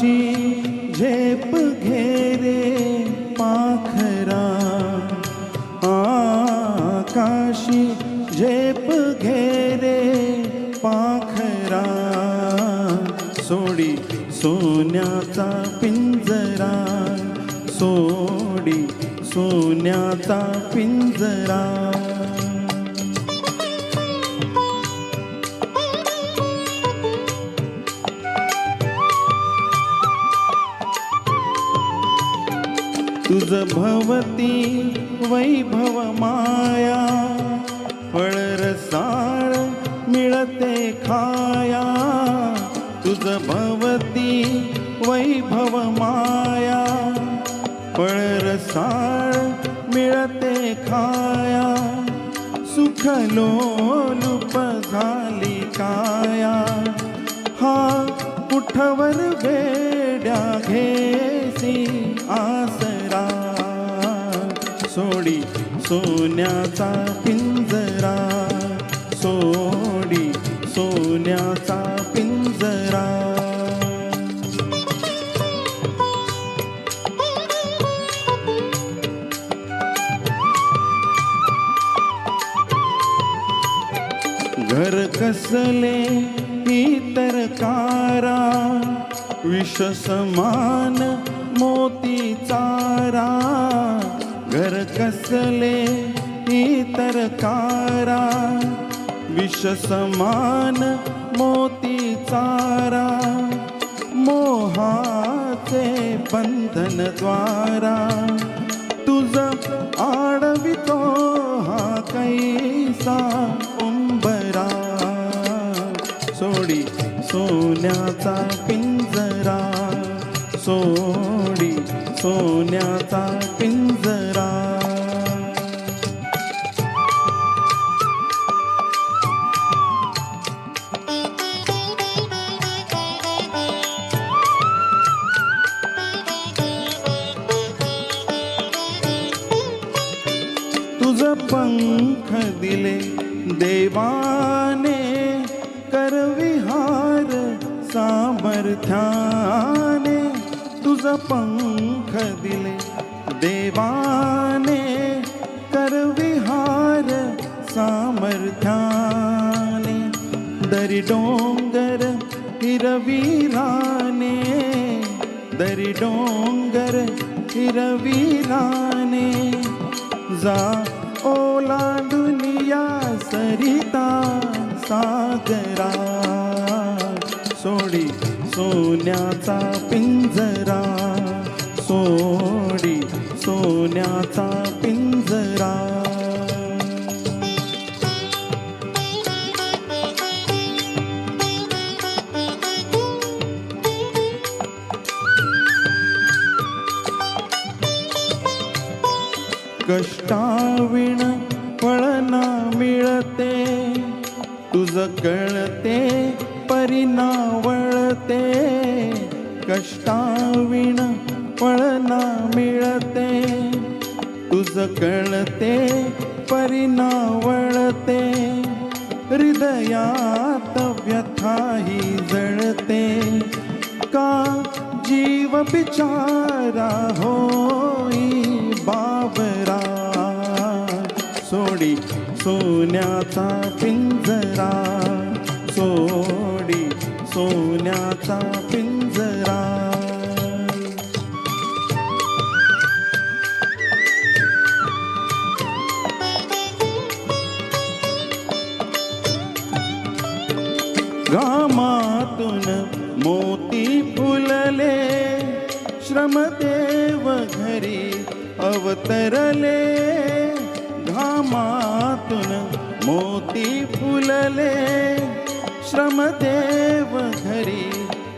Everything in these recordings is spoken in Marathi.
आकाशी झेप घेरे पाखरा, आकाशी झेप घेरे पाखरा, सोडी सोन्याचा पिंजरा, सोडी सोन्याचा पिंजरा. तुझ भवती वैभव माया, फळरसाळ मिळते खाया. तुझ भवती वैभव माया, फळरसाळ मिळते खाया. सुख लोलुप झाली काया, हा कुठवर वेड्या घेसी आसरा. सोडी सोन्याचा पिंजरा, सोडी सोन्याचा पिंजरा. घर कसले इतर कारा, विष समान मोती चारा. घर कसले इतर कारा, विष समान मोती चारा. मोहाचे बंधन द्वारा, तुझ आडवितो हा कैसा उंबरा. सोडी सोन्याचा पिंजरा, सोडी सोन्याचा पिंजरा. तुझ पंख दिले देवाने, करविहार सामर्थ्याने. तुझ पंख दिले देवाने, करविहार सामर्थ्याने. दरी डोंगर हिरविराने, दरी डोंगर हिरविराने. जा ओलांडुनिया सरिता सागरा. सोडी सोन्याचा पिंजरा, सोडी सोन्याचा पिंजरा. कष्टाविण फळ ना मिळते, तुझ कळते परिणावळते. कष्टाविण फळ ना मिळते, तुझ कळते परिणावळते. हृदयात व्यथाही जळते, का जीव बिचारा होई बाबरा. सोडी सोन्याचा पिंजरा, सोडी सोन्याचा पिंजरा. घामातून मोती फुलले, श्रमदेव घरी अवतरले. घामातून मोती फुलले, श्रमदेव घरी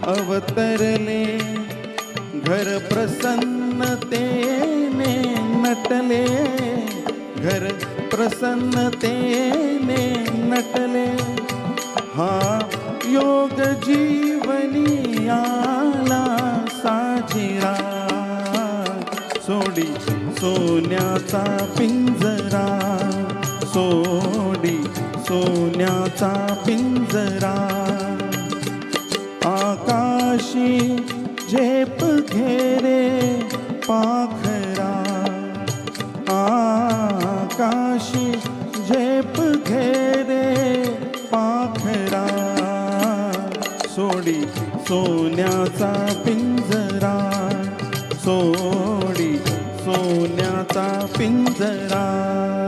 अवतरले. घर प्रसन्नतेने नटले, घर प्रसन्नतेने नटले. हा योग जीवनी आला साजिरा. सोडी सोन्याचा पिंजरा, सोडी सोन्याचा पिंजरा. आकाशी झेप घेरे पाखरा, आकाशी झेप घेरे पाखरा, सोडी सोन्याचा पिंजरा, सोडी सोन्याचा पिंजरा.